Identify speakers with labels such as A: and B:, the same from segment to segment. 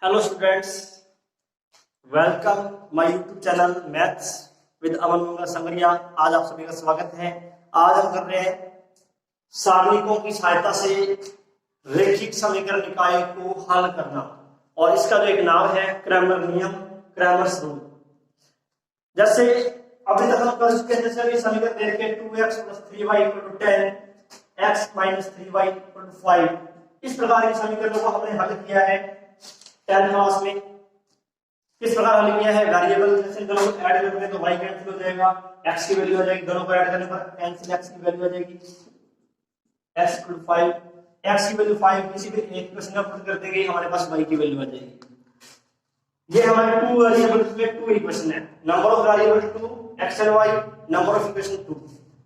A: Hello students, welcome my YouTube channel maths with Aman Mangal Sangaria. आज आप सभी का स्वागत है। आज हम कर रहे हैं सारणिकों की सहायता से रैखिक समीकरण निकाय को हल करना, और इसका जो एक नाम है क्रैमर नियम, क्रैमर्स रूल। जैसे अभी तक हम कर चुके हैं, जैसे अभी समीकरण दे रखे 2x + 3y = 10, x - 3y = 5। इस प्रकार के समीकरणों को हमने हल किया है 10th क्लास में। किस प्रकार हल किया है? वेरिएबल जैसे दोनों को ऐड करोगे तो y कैंसिल हो जाएगा, x की वैल्यू आ जाएगी, दोनों को ऐड करने पर कैंसिल x की वैल्यू आ जाएगी, x = 5। x की वैल्यू 5 किसी भी एक क्वेश्चन में पुट कर देंगे, हमारे पास y की वैल्यू आ जाएगी। ये हमारे टू वेरिएबल्स में टू इक्वेशन है, number of variable 2 x and y, number of equation 2।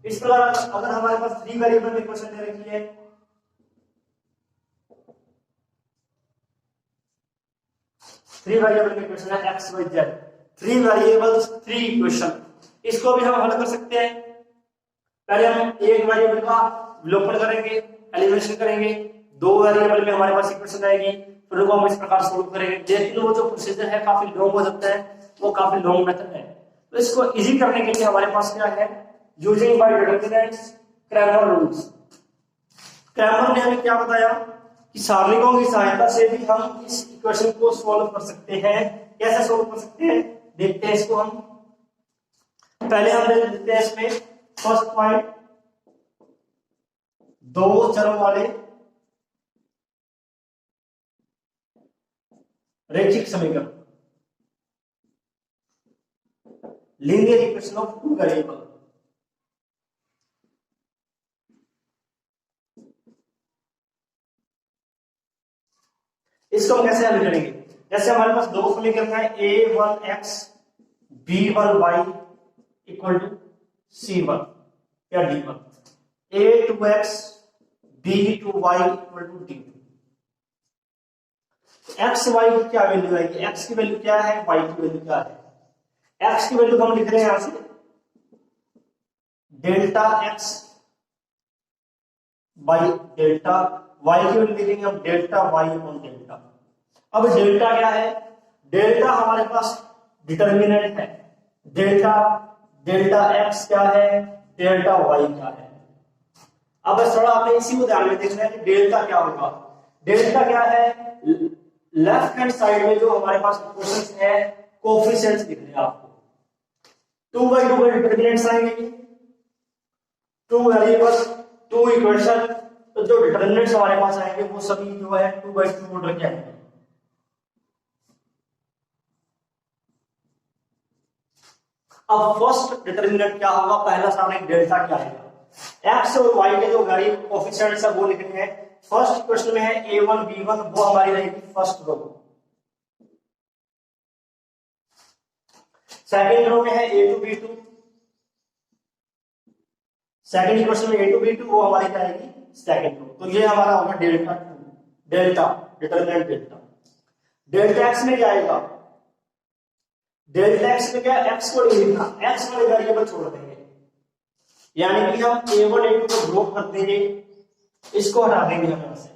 A: इस प्रकार अगर हमारे पास 3 वेरिएबल में इक्वेशन दे रखी है, 3 वेरिएबल में इक्वेशन है x y z, 3 variables 3 equation. इसको भी हम हल कर सकते हैं। पहले हम एक वेरिएबल का विलोपन करेंगे, एलिमिनेशन करेंगे, 2 वेरिएबल में हमारे पास इक्वेशन आएगी, फिर उनको हम इस प्रकार सोल्व करेंगे। लेकिन वो जो प्रोसीजर है काफी लॉन्ग हो सकता है, वो काफी लॉन्ग मेथड है। तो इसको इजी करने के लिए हमारे पास क्या है, using by determinants Cramer rules. Cramer ने हमें क्या बताया कि सारणिकों की सहायता से भी हम इस इक्वेशन को सॉल्व कर सकते हैं। कैसे सॉल्व कर सकते हैं देखते हैं इसको हम। पहले हम देख लेते हैं इसमें फर्स्ट पॉइंट, 2 चरों वाले रैखिक समीकरण, लीनियर इक्वेशन ऑफ 2 वेरिएबल। इसको हम कैसे हल करेंगे? जैसे हमारे पास दो समीकरण है, a1x b1y = c1 या d1, a2x b2y = d2। x y की क्या वैल्यू आएगी? x की वैल्यू क्या है, y की वैल्यू क्या है? x की वैल्यू हम लिख रहे हैं यहां से delta x by delta y की वैल्यू लिखेंगे हम डेल्टा y अपॉन डेल्टा। अब डेल्टा क्या है? डेल्टा हमारे पास डिटरमिनेंट है, डेल्टा डेल्टा x क्या है, डेल्टा y क्या है। अब थोड़ा आपने इसी उदाहरण में देखना है कि डेल्टा क्या होगा। डेल्टा क्या है? लेफ्ट हैंड साइड में जो हमारे पास इक्वेशंस है, कोएफिशिएंट्स लिखने हैं आपको। 2/2 के डिटरमिनेंट्स आएंगे, 2 वेरिएबल्स 2 इक्वेशन, तो जो डिटरमिनेंट्स हमारे पास आएंगे वो सभी जो है 2/2 ऑर्डर के आएंगे। अब फर्स्ट डिटरमिनेंट क्या होगा? पहला सारणिक डेल्टा क्या आएगा? x और y के जो वेरिएबल कोएफिशिएंट्स है वो लिखने हैं। फर्स्ट इक्वेशन में है a1 b1, वो हमारी रहेगी फर्स्ट रो। सेकंड रो में है a2 b2, सेकंड इक्वेशन में a2 b2, वो हमारी आएगी सेकंड रो। तो ये हमारा होगा delta 2, delta determinant delta. Delta x में क्या आएगा? डेल्टा x में क्या, x को नहीं लिखना, x वाले वेरिएबल छोड़ देंगे, यानी कि हम a1 a2 को ड्रॉप कर देंगे, इसको हटा देंगे हम यहां से।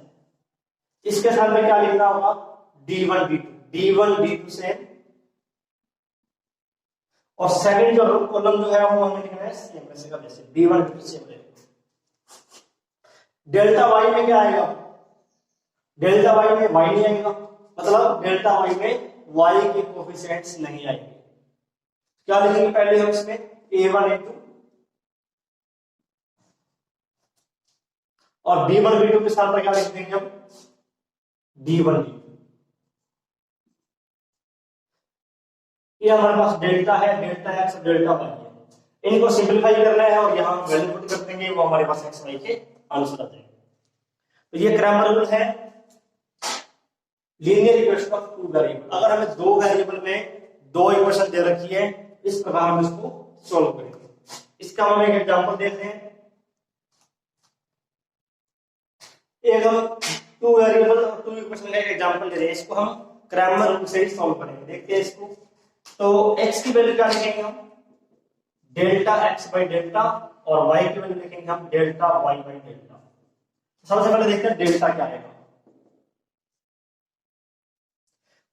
A: इसके साथ में क्या लिखना होगा? d1 b2, d1 b2 से, और सेकंड जो कॉलम जो है वो हमें लिखना है सेम वैसे का वैसे, d1 b2 सेम रहेगा। डेल्टा y में क्या आएगा? डेल्टा y में y नहीं आएगा, मतलब डेल्टा y में y के कोएफिशिएंट्स नहीं आएंगे। क्या लिखेंगे पहले हम इसमें? a1 a2 और b1 b2 के साथ में क्या लिख देंगे हम? d1 b2। ये हमारे पास डेल्टा है, डेल्टा x और डेल्टा y है। इनको सिंपलीफाई करना है और यहां वैल्यू पुट कर देंगे, वो हमारे पास x y के आंसर आ जाएंगे। तो ये क्रैमर रूल है लीनियर इक्वेशन ऑफ 2 वेरिएबल। अगर हमें 2 वेरिएबल में 2 इक्वेशन दे रखी है, इस प्रकार हम इसको सॉल्व करेंगे। इसका हम एक एग्जांपल देते हैं। एक हम 2 वेरिएबल और 2 इक्वेशन का एक एग्जांपल ले रहे हैं, इसको हम क्रैमर रूल से ही सॉल्व करेंगे। देखते हैं इसको। तो x की वैल्यू क्या लिखेंगे हम? डेल्टा x बाई डेल्टा, और y की वैल्यू लिखेंगे हम डेल्टा y बाई डेल्टा। सबसे पहले देखते हैं डेल्टा क्या आएगा।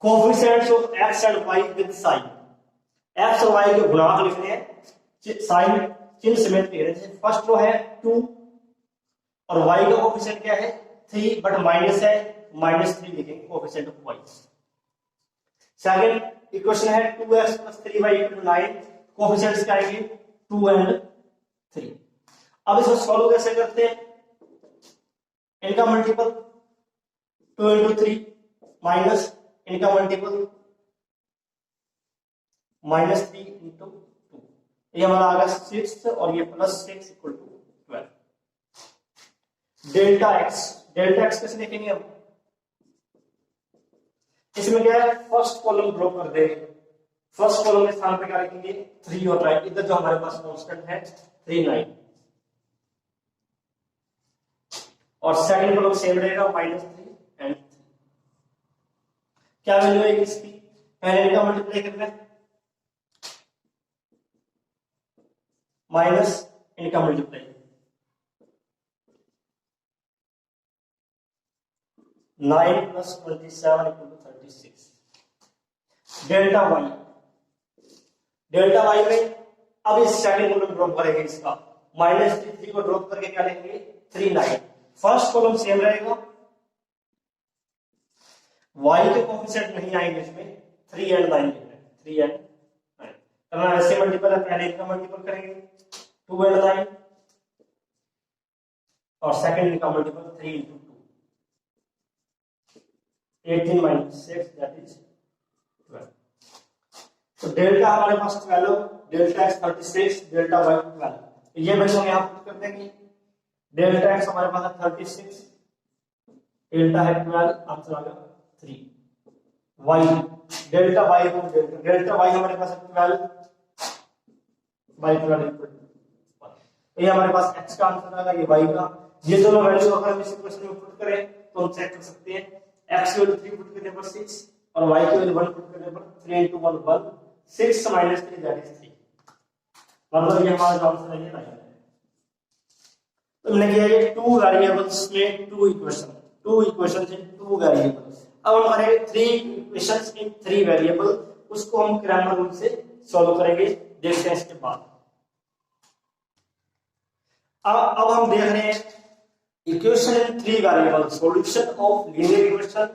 A: Coefficients of x and y with sign, x और वाई के गुणांक लिखने हैं, साइन चिन्ह समेत लिख रहे हैं। फर्स्ट रो है 2 और वाई का कोफिशिएंट क्या है 3, बट माइनस है, -3 लिखेंगे coefficient of y. Second equation है 2x + 3y = 9, कोफिशिएंट्स क्या आएंगे 2 एंड 3। अब इसको सॉल्व कैसे करते हैं, इनका मल्टीपल 2 × 3 माइनस इनका मल्टीपल -3 × 2, ये हमारा आ गया 6 और ये +6 = 12। डेल्टा एक्स कैसे लिखेंगे हम, इसमें क्या है फर्स्ट कॉलम ड्रॉप कर देंगे, फर्स्ट कॉलम के स्थान पे क्या लिखेंगे 3 और 9, इधर जो हमारे पास कांस्टेंट है 3 9, और सेकंड कॉलम सेम रहेगा -3 एंड 3। क्या वैल्यू है इसकी, पहले इनका मल्टीप्लाई करना है माइनस इनका मल्टीप्लाई, 9 + 27 = 36। डेल्टा वाई में अब इस सेकंड कॉलम ड्रॉप करेंगे, इसका -3 को ड्रॉप करके क्या लेंगे 3 9, फर्स्ट कॉलम सेम रहेगा, वाई के कोफिशिएंट नहीं आएंगे इसमें, 3 एंड 9 लिखना है, 3 एंड 9 करना, ऐसे मल्टीपल है, पहले इनका मल्टीपल करेंगे 2 एंड 9 और सेकंड इनका मल्टीपल 3 × 2, 18 - 6 दैट इज 12। तो डेल्टा हमारे पास 12, डेल्टा एक्स 36, डेल्टा वाई 12, तो ये वैल्यू हम यहां पुट कर देंगे। डेल्टा एक्स हमारे पास है 36, डेल्टा है 12, आंसर आ गया 3। वाई डेल्टा वाई को डेल्टा वाई हमारे पास है 12 बाई 12 = 1, तो ये हमारे पास एक्स का आंसर आ गया, ये वाई का। ये दोनों वैल्यू अगर हम इस क्वेश्चन में पुट करें तो हम चेक कर सकते हैं, एक्स की वैल्यू 3 पुट करने पर 6 और वाई की वैल्यू 1 पुट करने पर 3 × 1 1, 6 - 3 दैट इज 3, मतलब ये हमारा आंसर है, ये राइट है। तो हमने किया ये 2 वेरिएबल्स में 2 इक्वेशंस इन 2 वेरिएबल्स। अब हमारे 3 इक्वेशंस इन 3 वेरिएबल, उसको हम क्रैमर रूल से सॉल्व करेंगे, देखते हैं इसके बाद। अब हम देख रहे हैं equation in 3 variables, solution of linear equation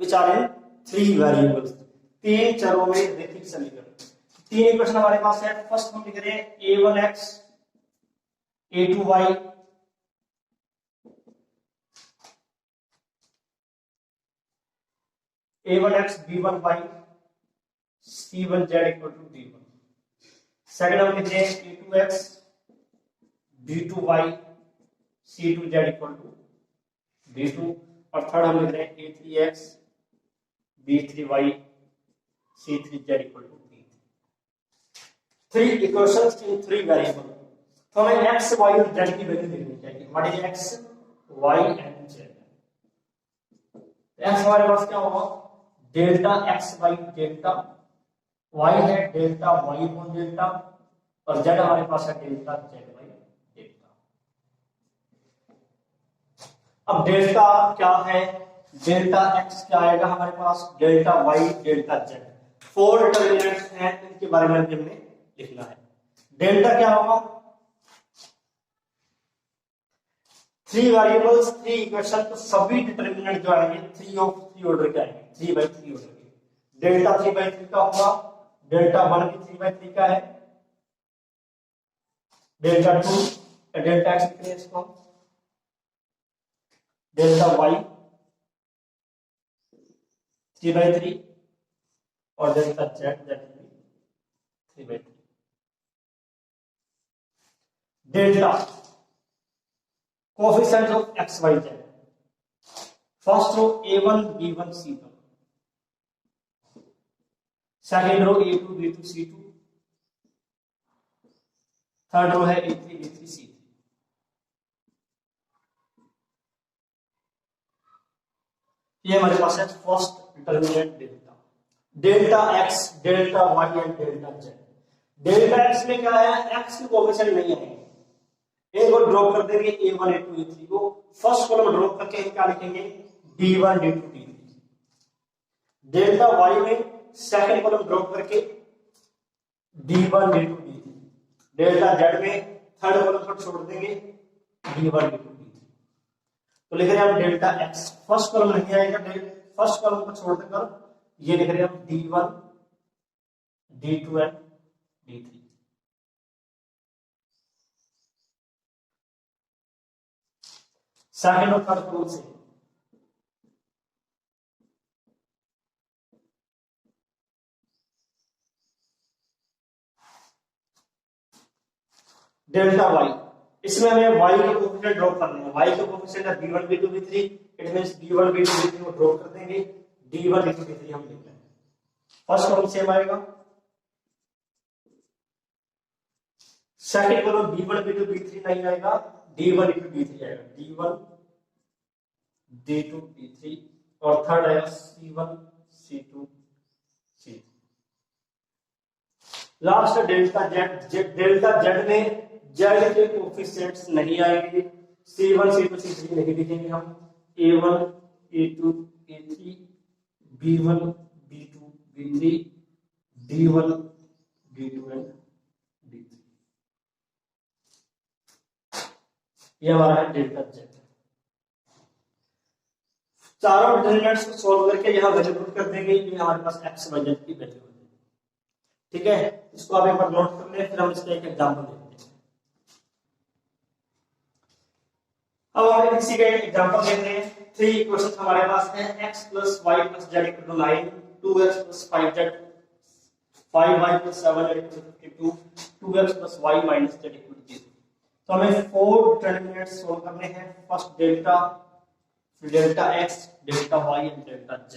A: which are in 3 variables, 3 चरों में रैखिक समीकरण। 3 इक्वेशन हमारे पास है, फर्स्ट हम लिख रहे हैं a1x a2y a1x b1y c1z = d1। Second हम लिख रहे हैं a2x b2y c2z = d2, और थर्ड हम लिख रहे हैं a3x b3y c3z = d3। 3 equations इन 3 वेरिएबल। तो हमें x y और z की वैल्यू देखनी चाहिए, what is x y and z। x हमारे पास क्या होगा delta x by delta, y है डेल्टा y अपॉन डेल्टा, और z हमारे पास है डेल्टा z बाई डेल्टा। अब डेल्टा क्या है, डेल्टा x क्या आएगा हमारे पास, delta y delta z, 4 determinants हैं, इनके बारे में हमने लिखना है। डेल्टा क्या होगा, 3 वेरिएबल्स 3 इक्वेशन, तो सभी डिटरमिनेंट जो आएंगे 3 ऑर्डर के आएंगे, 3/3 ऑर्डर के। डेल्टा 3/3 का होगा, डेल्टा 1 भी 3/3 का है, डेल्टा 2 डेल्टा एक्स लिख रहे हैं इसको, डेल्टा वाई 3/3 और delta z that will be 3/3। Delta coefficients of x y z, first row a1 b1 c1, second row a2 b2 c2, third row है a3 b3 c3। ये हमारे पास है first determinant delta, delta x delta y and delta z. Delta x में क्या है, x के coefficient नहीं है, एक को ड्रॉप कर देंगे a1 a2 a3 को, फर्स्ट कॉलम ड्रॉप करके क्या लिखेंगे d1 d2 d3, delta y में सेकंड कॉलम ड्रॉप करके D1 D2 D3, delta z में थर्ड कॉलम पर छोड़ देंगे D1 D2 D3। तो लिख रहे हैं हम डेल्टा एक्स, फर्स्ट कॉलम नहीं आएगा, फर्स्ट कॉलम को छोड़ देकर ये लिख रहे हैं हम D1 D2 and D3। Second और थर्ड कॉलम से डेल्टा वाई, इसमें हमें वाई के कोएफिशिएंट ड्रॉप करने हैं। वाई के कोएफिशिएंट है b1 b2 b3, it means b1 b2 b3 को ड्रॉप कर देंगे, d1 d2 d3 हम लिख रहे हैं। फर्स्ट कॉलम सेम आएगा, second column b1 b2 b3 नहीं आएगा, d1 d2 d3 आएगा, d1 d2 d3, और थर्ड आएगा c1 c2 c3। Last delta z, delta z में जेड के कोएफिशिएंट्स नहीं आएंगे, c1 c2 c3 नहीं लिखेंगे हम, a1 a2 a3 b1 b2 b3 d1 d2 and d3। ये हमारा है डेल्टा जेड। चारों डिटरमिनेंट्स को सॉल्व करके यहां वैल्यू पुट कर देंगे, ये हमारे पास x y z की वैल्यू है। ठीक है, इसको आप एक बार नोट कर लें, फिर हम इसका एक एग्जांपल देखते हैं। अब हम इसी का एक एग्जांपल देखते हैं। 3 इक्वेशंस हमारे पास हैं, x + y + z = 9, 2x + 5z 5y + 7z = 52, 2x + y - z = 0। तो हमें 4 डिटरमिनेंट्स सॉल्व करने हैं। फर्स्ट डेल्टा, फिर delta x, delta y and delta z।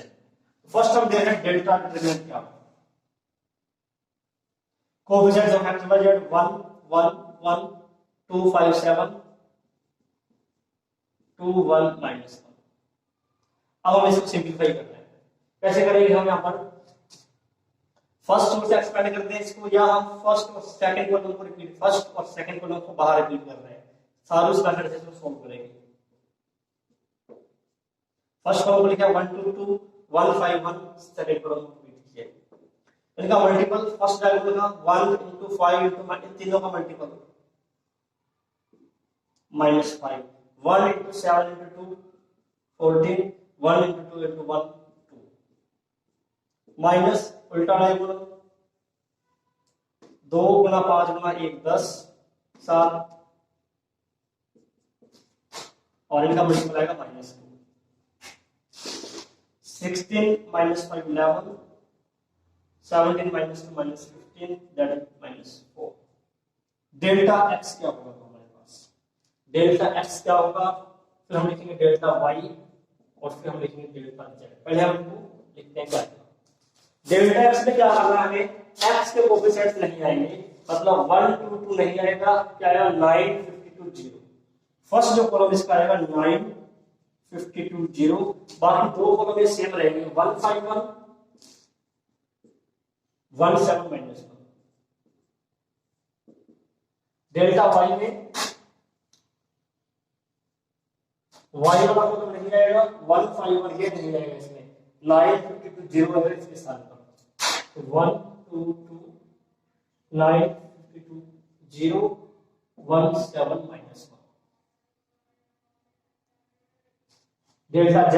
A: First हम देख रहे हैं डेल्टा डिटरमिनेंट क्या है। Coefficients of x y z 1 1 1 2 5 7 2 1 -1। अब हम इसको सिंपलीफाई करते हैं। कैसे करेंगे हम? यहाँ पर फर्स्ट टर्म से एक्सपेंड करते हैं इसको, या हम फर्स्ट और सेकंड कॉलम को रिपीट, फर्स्ट और सेकंड कॉलम को बाहर रिपीट कर रहे हैं। सारे उस मेथड से इसको सॉल्व करेंगे। फर्स्ट कॉलम को लिखा 1 2 2 1 5 1, सेकंड कॉलम को रिपीट किया। इनका मल्टीपल फर्स्ट डायगोनल का 1 * 5 * इन तीनों का मल्टीपल -5, 1 * 7 * 2 14, 1 * 2 * 1 2, माइनस उल्टा डायगोनल 2 × 5 × 1 10 7, और इनका मल्टीपल आएगा -2, 16 - 5 11, 17 - 2 -15, दैट इज -4। डेल्टा x क्या होगा हमारे पास? डेल्टा x क्या होगा? फिर हम लिखेंगे डेल्टा y, और फिर हम लिखेंगे डेल्टा z। पहले हम इनको लिखते हैं क्या। डेल्टा x में क्या करना है हमें? x के कोएफिशिएंट्स नहीं आएंगे, मतलब 1 2 2 नहीं आएगा, क्या आएगा 9 52 0। फर्स्ट जो कॉलम इसका आएगा 9 52 0, बाकी दो कॉलम ये सेम रहेंगे 1 5 1 1 7 -1। डेल्टा y में y वाला कॉलम नहीं आएगा, 1 5 1 ये नहीं आएगा, इसमें 9 52 0 अगर इसके स्थान पर, तो 1 2 2 9 52 0 1 7 -1। डेल्टा z,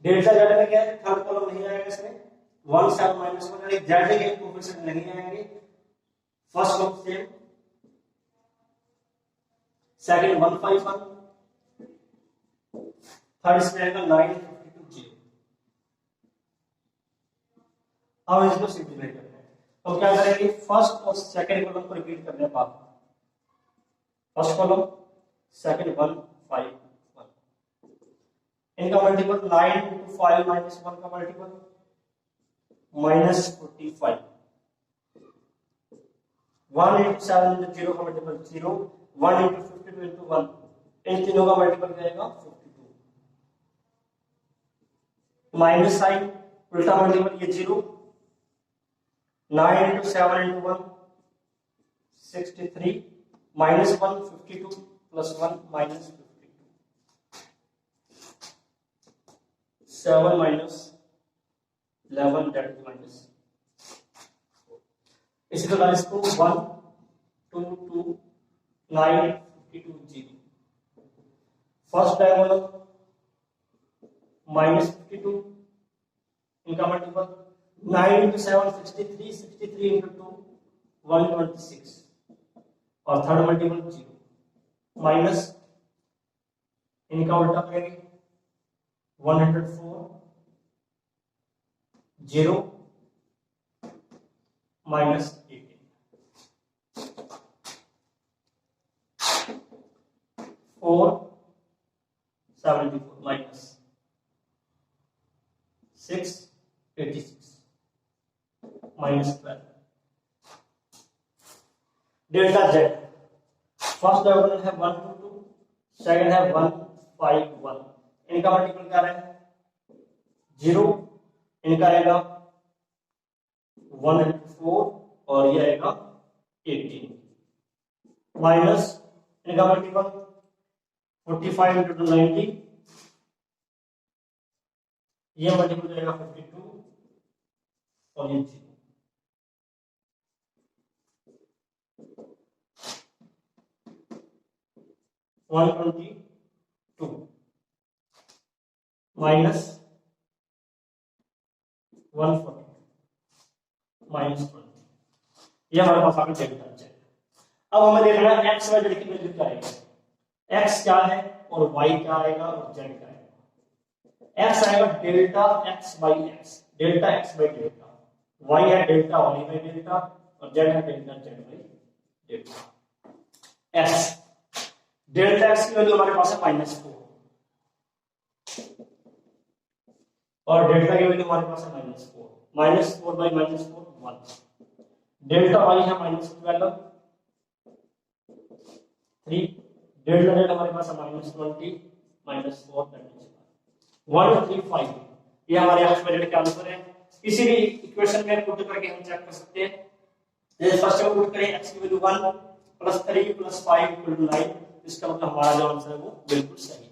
A: डेल्टा z में क्या है? थर्ड कॉलम नहीं आएगा इसमें, 1 7 -1, यानी z के कोएफिशिएंट नहीं आएंगे। First column same, second 1 5 1, third इसमें आएगा 9 52 0। अब इसको सिंपलीफाई करते हैं। तो क्या करेंगे? फर्स्ट और सेकंड कॉलम को रिपीट करने के बाद, फर्स्ट कॉलम सेकंड 1 5 1, इनका मल्टीपल 9 * 5 -1 का मल्टीपल -45, 1 * 7 * 0 का मल्टीपल 0, 1 * 52 * 1, इन तीनों का मल्टीपल क्या आएगा? 52, माइनस साइन उल्टा मल्टीपल ये 0, 9 * 7 * 1 63, -1 52 + 1 -52, 7 माइनस 11 दैट इज माइनस, इसी प्रकार इसको 1 2 2 9 52 0, फर्स्ट डायगोनल माइनस 52, इनका मल्टीपल 9 इंटू 7 63, 63 इंटू 2 126, और थर्ड मल्टीपल 0, माइनस इनका उल्टा करेंगे 104 0 minus 18, 4 74 minus 6 86 minus 12, delta Z first diagonal है 1 2 2, सेकंड है 1 5 1, इनका मल्टीपल क्या है 0, इनका आएगा 104 और ये आएगा 18, माइनस इनका मल्टीपल 45 इंटू 90, ये मल्टीपल जाएगा 52 और ये 0, वन 122 माइनस 140 माइनस 20, ये हमारे पास आ गया डेल्टा जेड। अब हमें देखना है एक्स वाई जेड की वैल्यू क्या आएगी, एक्स क्या है और वाई क्या आएगा और जेड क्या आएगा। एक्स आएगा delta x by x, delta x by delta, y है डेल्टा वाई बाई डेल्टा, और जेड है delta z by delta. X delta x की वैल्यू हमारे पास है -4 और डेल्टा की वैल्यू हमारे पास है -4, -4 बाई -4 1, डेल्टा वाई है -12 3, डेल्टा जेड हमारे पास है -20 -4 दैट इज 135, ये हमारे एक्स वाई जेड का आंसर है। किसी भी इक्वेशन में पुट करके हम चेक कर सकते हैं। जैसे फर्स्ट में पुट करें x की वैल्यू 1 + 3 + 5 = 9, इसका मतलब हमारा जो आंसर है वो बिल्कुल सही है।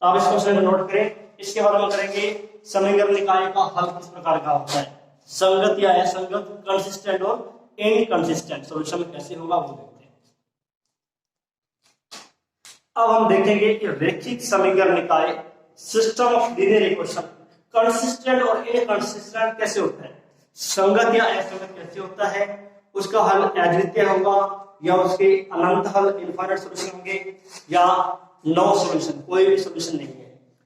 A: तो आप इस क्वेश्चन को नोट करें। इसके बाद हम करेंगे समीकरण निकाय का हल किस प्रकार का होता है, संगत या असंगत, कंसिस्टेंट और इनकंसिस्टेंट सॉल्यूशन कैसे होगा वो देखते हैं। अब हम देखेंगे कि रैखिक समीकरण निकाय system of linear equation consistent और इनकंसिस्टेंट कैसे होता है, संगत या असंगत कैसे होता है, उसका हल अद्वितीय होगा या उसके अनंत हल इनफाइनाइट सॉल्यूशन होंगे या नो सॉल्यूशन, कोई भी सॉल्यूशन नहीं है।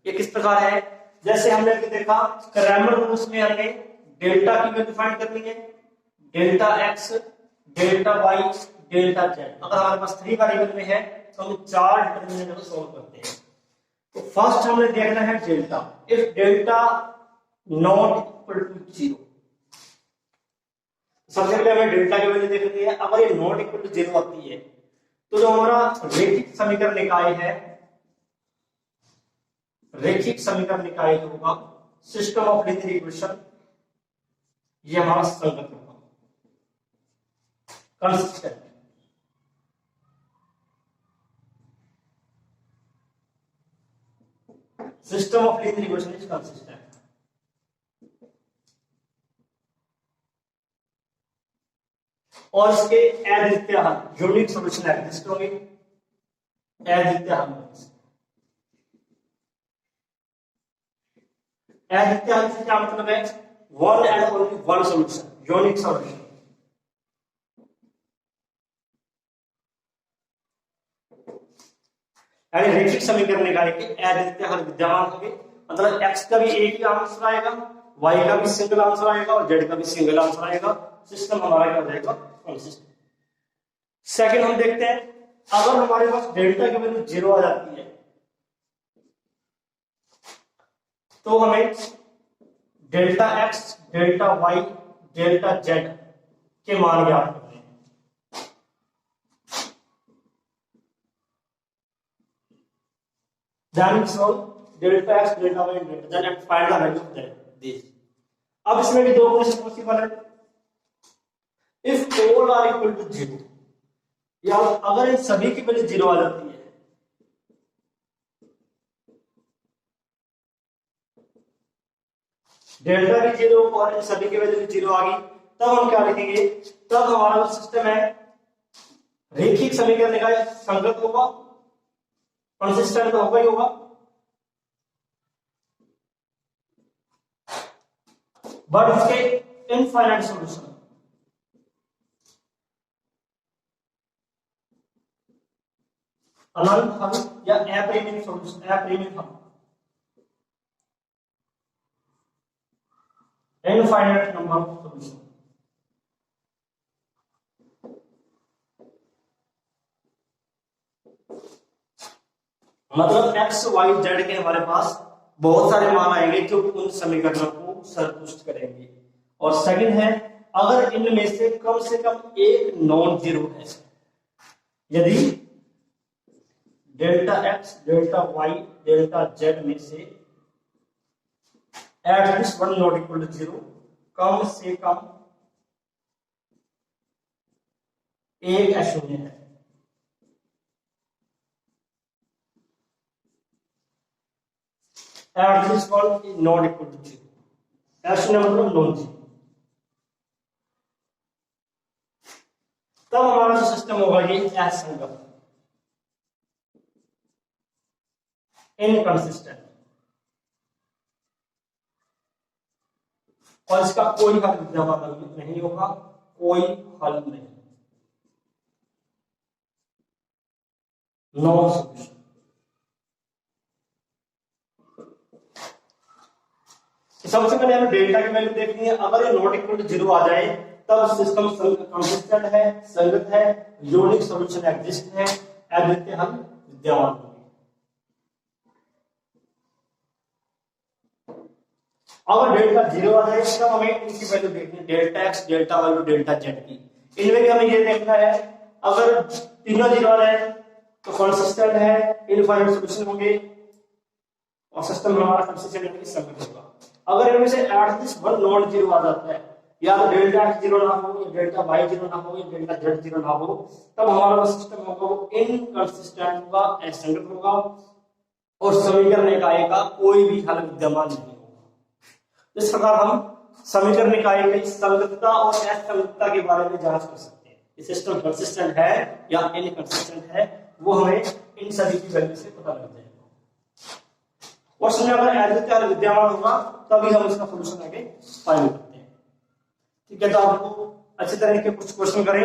A: ये किस प्रकार है, जैसे हमने देखा क्रैमर रूल्स में हमने डेल्टा की वैल्यू फाइंड करनी है, delta x, delta y, delta z. अगर हमारे पास 3 वेरिएबल में है तो हम 4 डिटरमिनेंट को सॉल्व करते हैं। तो फर्स्ट हमने देखना है delta, if delta not equal to 0, सबसे पहले हमें डेल्टा की वैल्यू देखनी है। अगर ये नॉट इक्वल टू 0 आती है तो जो हमारा रैखिक समीकरण निकाय है, रैखिक समीकरण निकाय जो होगा सिस्टम ऑफ लीनियर इक्वेशन, ये हमारा संगत होगा, consistent. System of linear equation is consistent. और इसके अद्वितीय हल, यूनिक सॉल्यूशन एग्जिस्ट होंगे, अद्वितीय हल। अद्वितीय हल से क्या मतलब है, one and only one solution, unique solution. यानी रैखिक समीकरण निकाय के अद्वितीय हल विद्यमान होंगे, मतलब x का भी एक ही आंसर आएगा, y का भी सिंगल आंसर आएगा और z का भी सिंगल आंसर आएगा। सिस्टम हमारा क्या हो जाएगा, कंसिस्टेंट। सेकंड हम देखते हैं, अगर हमारे पास डेल्टा की वैल्यू 0 आ जाती है तो हमें delta x, delta y, delta z के मान ज्ञात करने हैं। Then solve delta x, delta y, delta z and find the value of these. अब इसमें भी दो क्वेश्चन पॉसिबल है। If all are equal to 0, या अगर इन सभी की वैल्यू 0 आ जाती है डेल्टा भी जीरो और इन सभी की वैल्यू भी जीरो आ गई, तब हम क्या लिखेंगे, तब हमारा जो सिस्टम है रैखिक समीकरण का संगत होगा, कंसिस्टेंट तो होगा ही होगा, बट इसके इनफाइनाइट सॉल्यूशन, अनंत हल या अपरिमित सॉल्यूशन, अपरिमित हल, इनफाइनाइट नंबर ऑफ सॉल्यूशन। मतलब एक्स वाई जेड के हमारे पास बहुत सारे मान आएंगे जो उन समीकरणों को संतुष्ट करेंगे। और सेकंड है, अगर इनमें से कम एक नॉन जीरो है, यदि delta x, delta y, delta z में से at least one not equal to zero, कम से कम एक अशून्य है, at least one is not equal to zero, अशून्य मतलब नॉन जीरो, तब हमारा जो सिस्टम होगा ये असंगत, इनकंसिस्टेंट, और इसका कोई हल विद्यमान नहीं होगा, कोई हल नहीं, नो सॉल्यूशन। सबसे पहले हमें डेल्टा की वैल्यू देखनी है, अगर ये नॉट इक्वल टू जीरो आ जाए तब सिस्टम कंसिस्टेंट है, संगत है, यूनिक सॉल्यूशन एग्जिस्ट है, अद्वितीय हल विद्यमान होंगे। अगर डेल्टा जीरो आ जाए तब हमें इनकी वैल्यू देखनी है, delta x, delta y, delta z की। इनमें भी हमें ये देखना है, अगर तीनों जीरो आ जाए तो कंसिस्टेंट है, इनफाइनाइट सॉल्यूशन होंगे और सिस्टम हमारा कंसिस्टेंट यानी कि संगत होगा। अगर इनमें से एटलीस्ट वन नॉन जीरो आ जाता है, या तो डेल्टा एक्स जीरो ना हो, या डेल्टा वाई जीरो ना हो, या डेल्टा जेड जीरो ना हो, तब हमारा सिस्टम होगा वो इनकंसिस्टेंट होगा, असंगत होगा और समीकरण निकाय का कोई भी हल विद्यमान नहीं होगा। इस प्रकार हम समीकरण निकाय की संगतता और असंगतता के बारे में जांच कर सकते हैं, ये सिस्टम कंसिस्टेंट है या इनकंसिस्टेंट है, वो हमें इन सभी की वैल्यू से पता लग जाएगा। क्वेश्चन में अगर अद्वितीय हल विद्यमान होगा तभी हम इसका सॉल्यूशन आगे फाइंड करते हैं। ठीक है, तो आपको अच्छी तरह के कुछ क्वेश्चन करें,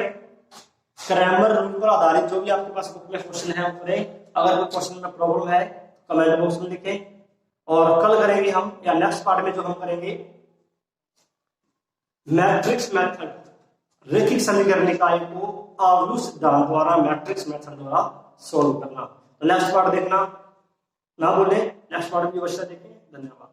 A: क्रैमर रूल पर आधारित जो भी आपके पास बुक में क्वेश्चन है वो करें। अगर कोई क्वेश्चन में प्रॉब्लम है कमेंट बॉक्स में लिखें, और कल करेंगे हम, या नेक्स्ट पार्ट में जो हम करेंगे मैट्रिक्स मेथड, रैखिक समीकरण निकाय को आवर्त सिद्धांत द्वारा, मैट्रिक्स मेथड द्वारा सोल्व करना। तो नेक्स्ट पार्ट देखना ना भूलें, नेक्स्ट पार्ट भी अवश्य देखें। धन्यवाद।